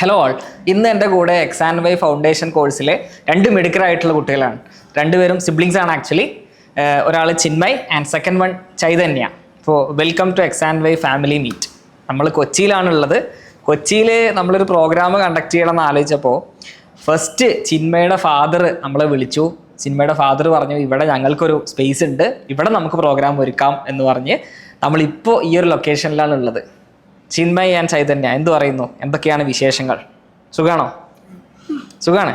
Hello all, ഇന്ന് എൻ്റെ കൂടെ എക്സാൻവൈ ഫൗണ്ടേഷൻ കോഴ്സിലെ രണ്ട് മിടുക്കരായിട്ടുള്ള കുട്ടികളാണ്. രണ്ടുപേരും സിബ്ലിങ്സ് ആണ് ആക്ച്വലി. ഒരാൾ Chinmay and second one Chaitanya. അപ്പോൾ വെൽക്കം ടു എക്സാൻവൈ ഫാമിലി മീറ്റ്. നമ്മൾ കൊച്ചിയിലാണുള്ളത്. കൊച്ചിയിൽ നമ്മളൊരു പ്രോഗ്രാം കണ്ടക്ട് ചെയ്യണമെന്ന് ആലോചിച്ചപ്പോൾ ഫസ്റ്റ് ചിന്മയുടെ ഫാദർ നമ്മളെ വിളിച്ചു. ചിന്മയുടെ ഫാദർ പറഞ്ഞു, ഇവിടെ ഞങ്ങൾക്കൊരു സ്പേസ് ഉണ്ട്, ഇവിടെ നമുക്ക് പ്രോഗ്രാം ഒരുക്കാം എന്ന് പറഞ്ഞ് നമ്മളിപ്പോൾ ഈ ഒരു ലൊക്കേഷനിലാണ് ഉള്ളത്. ചിന്മയ് ആൻഡ് ചൈതന്യ, എന്ത് പറയുന്നു? എന്തൊക്കെയാണ് വിശേഷങ്ങൾ? സുഖാണോ? സുഖാണ്.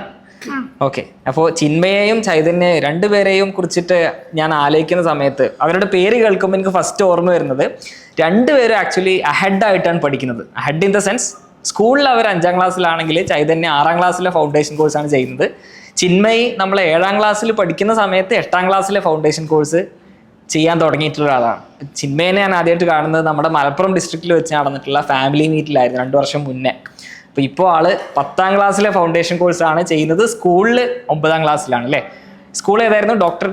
ഓക്കെ. അപ്പോൾ ചിന്മയെയും ചൈതന്യയും രണ്ടുപേരെയും കുറിച്ചിട്ട് ഞാൻ ആലോചിക്കുന്ന സമയത്ത് അവരുടെ പേര് കേൾക്കുമ്പോൾ എനിക്ക് ഫസ്റ്റ് ഓർമ്മ വരുന്നത് രണ്ടുപേരും ആക്ച്വലി അഹെഡ് ആയിട്ടാണ് പഠിക്കുന്നത്. അഹെഡ് ഇൻ ദ സെൻസ്, സ്കൂളിൽ അവർ 5ാം ക്ലാസ്സിലാണെങ്കിൽ ചൈതന്യ 6ാം ക്ലാസ്സിലെ ഫൗണ്ടേഷൻ കോഴ്സാണ് ചെയ്യുന്നത്. ചിന്മയ് നമ്മൾ 7ാം ക്ലാസ്സിൽ പഠിക്കുന്ന സമയത്ത് 8ാം ക്ലാസ്സിലെ ഫൗണ്ടേഷൻ കോഴ്സ് ചെയ്യാൻ തുടങ്ങിയിട്ടുള്ള ഒരാളാണ്. ചിന്മയനെ ഞാൻ ആദ്യമായിട്ട് കാണുന്നത് നമ്മുടെ മലപ്പുറം ഡിസ്ട്രിക്റ്റിൽ വെച്ച് നടന്നിട്ടുള്ള ഫാമിലി മീറ്റിലായിരുന്നു 2 വർഷം മുന്നേ. അപ്പോൾ ഇപ്പോൾ ആള് 10ാം ക്ലാസ്സിലെ ഫൗണ്ടേഷൻ കോഴ്സാണ് ചെയ്യുന്നത്. സ്കൂളിൽ 9ാം ക്ലാസ്സിലാണ് അല്ലേ? സ്കൂൾ ഏതായിരുന്നു? ഡോക്ടർ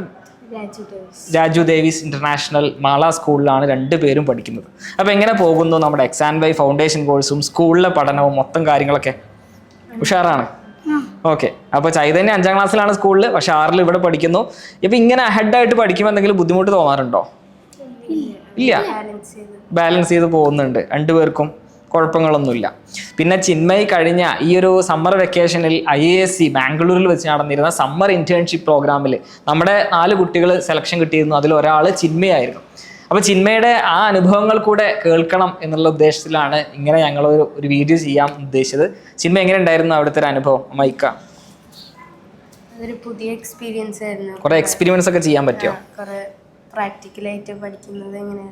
രാജു ദേവീസ് ഇന്റർനാഷണൽ മാള സ്കൂളിലാണ് രണ്ടുപേരും പഠിക്കുന്നത്. അപ്പോൾ എങ്ങനെ പോകുന്നു നമ്മുടെ എക്സാൻവൈ ഫൗണ്ടേഷൻ കോഴ്സും സ്കൂളിലെ പഠനവും മൊത്തം കാര്യങ്ങളൊക്കെ? ഉഷാറാണ്. ഓക്കെ. അപ്പോൾ ചൈതന്യ 5ാം ക്ലാസ്സിലാണ് സ്കൂളിൽ, പക്ഷെ 6ൽ ഇവിടെ പഠിക്കുന്നു. ഇപ്പം ഇങ്ങനെ അഹെഡായിട്ട് പഠിക്കുമ്പോൾ എന്തെങ്കിലും ബുദ്ധിമുട്ട് തോന്നാറുണ്ടോ? ഇല്ല, ബാലൻസ് ചെയ്ത് പോകുന്നുണ്ട്. രണ്ടുപേർക്കും കുഴപ്പങ്ങളൊന്നുമില്ല. പിന്നെ ചിന്മയ് കഴിഞ്ഞ ഈ ഒരു സമ്മർ വെക്കേഷനിൽ IISc ബാംഗ്ലൂരിൽ വെച്ച് നടന്നിരുന്ന സമ്മർ ഇന്റേൺഷിപ്പ് പ്രോഗ്രാമിൽ നമ്മുടെ 4 കുട്ടികൾ സെലക്ഷൻ കിട്ടിയിരുന്നു. അതിൽ ഒരാൾ ചിന്മയായിരുന്നു. അപ്പോൾ ചിന്മയുടെ ആ അനുഭവങ്ങൾ കൂടെ കേൾക്കണം എന്നുള്ള ഉദ്ദേശത്തിലാണ് ഇങ്ങനെ ഞങ്ങൾ ഒരു വീഡിയോ ചെയ്യാൻ ഉദ്ദേശിച്ചത്. ചിന്മ എങ്ങനെ ഉണ്ടായിരുന്നു അവിടുത്തെ ഒരു അനുഭവം? മൈക്ക, അതൊരു പുതിയ എക്സ്പീരിയൻസ് ആയിരുന്നു. കുറെ എക്സ്പെരിമെന്റ്സ് ഒക്കെ ചെയ്യാൻ പറ്റിയോ? പ്രാക്ടിക്കലായിട്ട് പഠിക്കുന്നത് എങ്ങനെ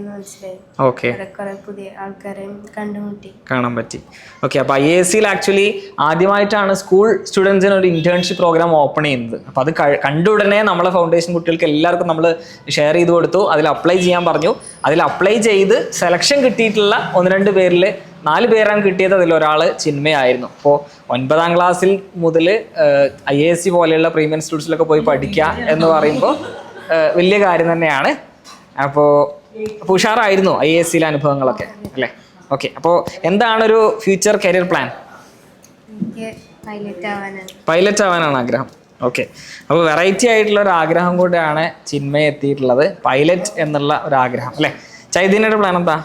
മനസ്സിലായി. ഓക്കെ, കുറെ പുതിയ ആൾക്കാരെയും കണ്ടുമുട്ടി കാണാൻ പറ്റി. ഓക്കെ. അപ്പോൾ IIScയിൽ ആക്ച്വലി ആദ്യമായിട്ടാണ് സ്കൂൾ സ്റ്റുഡൻസിന് ഒരു ഇന്റേൺഷിപ്പ് പ്രോഗ്രാം ഓപ്പൺ ചെയ്യുന്നത്. അപ്പോൾ അത് കണ്ട ഉടനെ നമ്മളെ ഫൗണ്ടേഷൻ കുട്ടികൾക്ക് എല്ലാവർക്കും നമ്മൾ ഷെയർ ചെയ്ത് കൊടുത്തു. അതിൽ അപ്ലൈ ചെയ്യാൻ പറഞ്ഞു. അതിൽ അപ്ലൈ ചെയ്ത് സെലക്ഷൻ കിട്ടിയിട്ടുള്ള 1-2 പേരിൽ 4 പേരാണ് കിട്ടിയത്. അതിലൊരാൾ ചിന്മയായിരുന്നു. അപ്പോൾ 9ാം ക്ലാസ്സിൽ മുതൽ IISc പോലെയുള്ള പ്രീമിയം ഇൻസ്റ്റിറ്റ്യൂട്ട്സിലൊക്കെ പോയി പഠിക്കുക എന്ന് പറയുമ്പോൾ വലിയ കാര്യം തന്നെയാണ്. അപ്പോൾ ഉഷാറായിരുന്നു IIScയിലെ അനുഭവങ്ങളൊക്കെ അല്ലേ? ഓക്കെ. അപ്പോൾ എന്താണൊരു ഫ്യൂച്ചർ കരിയർ പ്ലാൻ? പൈലറ്റ് ആവാനാണ് ആഗ്രഹം. ഓക്കെ. അപ്പോൾ വെറൈറ്റി ആയിട്ടുള്ള ഒരു ആഗ്രഹം കൂടെയാണ് ചിന്മയ എത്തിയിട്ടുള്ളത്, പൈലറ്റ് എന്നുള്ള ഒരു ആഗ്രഹം അല്ലേ? ചൈതന്യയുടെ പ്ലാൻ എന്താ?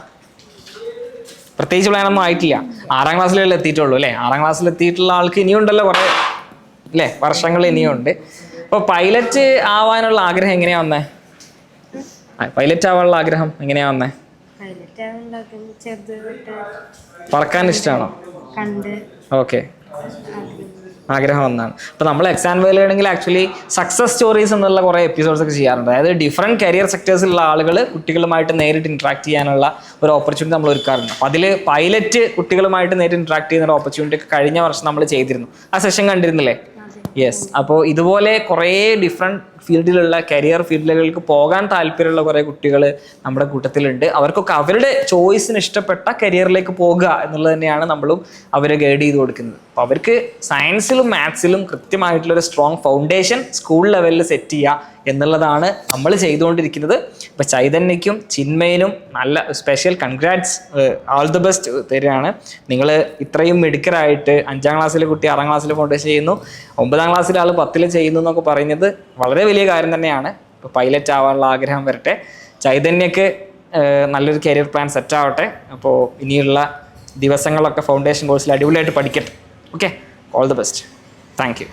പ്രത്യേകിച്ച് പ്ലാനൊന്നും ആയിട്ടില്ല. 6ാം ക്ലാസ്സിലല്ലേ എത്തിയിട്ടുള്ളൂ അല്ലേ? 6ാം ക്ലാസ്സിൽ എത്തിയിട്ടുള്ള ആൾക്ക് ഇനിയുണ്ടല്ലോ കുറേ അല്ലേ, വർഷങ്ങൾ ഇനിയുണ്ട്. അപ്പോൾ പൈലറ്റ് ആവാനുള്ള ആഗ്രഹം എങ്ങനെയാ വന്നേ? പൈലറ്റ് ആവാനുള്ള ആഗ്രഹം എങ്ങനെയാ വന്നേ? പറക്കാൻ ഇഷ്ടമാണോ? ഓക്കെ, ആഗ്രഹം വന്നാണ്. അപ്പോൾ നമ്മൾ എക്സാൻവൈലാണെങ്കിൽ ആക്ച്വലി സക്സസ് സ്റ്റോറീസ് എന്നുള്ള കുറേ എപ്പിസോഡ്സ് ഒക്കെ ചെയ്യാറുണ്ട്. അതായത് ഡിഫറെൻറ്റ് കരിയർ സെക്ടേഴ്സിലുള്ള ആളുകൾ കുട്ടികളുമായിട്ട് നേരിട്ട് ഇൻട്രാക്ട് ചെയ്യാനുള്ള ഒരു ഓപ്പർച്യൂണിറ്റി നമ്മൾ ഒരുക്കാറുണ്ട്. അപ്പോൾ അതിൽ പൈലറ്റ് കുട്ടികളുമായിട്ട് നേരിട്ട് ഇൻട്രാക്ട് ചെയ്യുന്ന ഒരു ഓപ്പർച്യൂണിറ്റി ഒക്കെ കഴിഞ്ഞ വർഷം നമ്മൾ ചെയ്തിരുന്നു. ആ സെഷൻ കണ്ടിരുന്നില്ലേ? യെസ്. അപ്പോൾ ഇതുപോലെ കുറേ ഡിഫറെൻറ്റ് ഫീൽഡിലുള്ള കരിയർ ഫീൽഡുകൾക്ക് പോകാൻ താല്പര്യമുള്ള കുറേ കുട്ടികൾ നമ്മുടെ കൂട്ടത്തിലുണ്ട്. അവർക്കൊക്കെ അവരുടെ ചോയ്സിന് ഇഷ്ടപ്പെട്ട കരിയറിലേക്ക് പോകുക എന്നുള്ളത് തന്നെയാണ് നമ്മളും അവരെ ഗൈഡ് ചെയ്ത് കൊടുക്കുന്നത്. അപ്പോൾ അവർക്ക് സയൻസിലും മാത്സിലും കൃത്യമായിട്ടുള്ളൊരു സ്ട്രോങ് ഫൗണ്ടേഷൻ സ്കൂൾ ലെവലിൽ സെറ്റ് ചെയ്യുക എന്നുള്ളതാണ് നമ്മൾ ചെയ്തുകൊണ്ടിരിക്കുന്നത്. ഇപ്പോൾ ചൈതന്യയ്ക്കും ചിന്മയനും നല്ല special congrats, all the best തരികയാണ്. നിങ്ങൾ ഇത്രയും മിടുക്കരായിട്ട് 5ാം ക്ലാസ്സിലെ കുട്ടി 6ാം ക്ലാസ്സിൽ ഫൗണ്ടേഷൻ ചെയ്യുന്നു, 9ാം ക്ലാസ്സിലെ ആൾ 10ൽ ചെയ്യുന്നു എന്നൊക്കെ പറയുന്നത് വളരെ വലിയ കാര്യം തന്നെയാണ്. ഇപ്പോൾ പൈലറ്റ് ആവാനുള്ള ആഗ്രഹം വരട്ടെ. ചൈതന്യക്ക് നല്ലൊരു കരിയർ പ്ലാൻ സെറ്റ് ആവട്ടെ. അപ്പോൾ ഇനിയുള്ള ദിവസങ്ങളൊക്കെ ഫൗണ്ടേഷൻ കോഴ്സിൽ അടിപൊളിയായിട്ട് പഠിക്കട്ടെ. Okay, all the best. Thank you.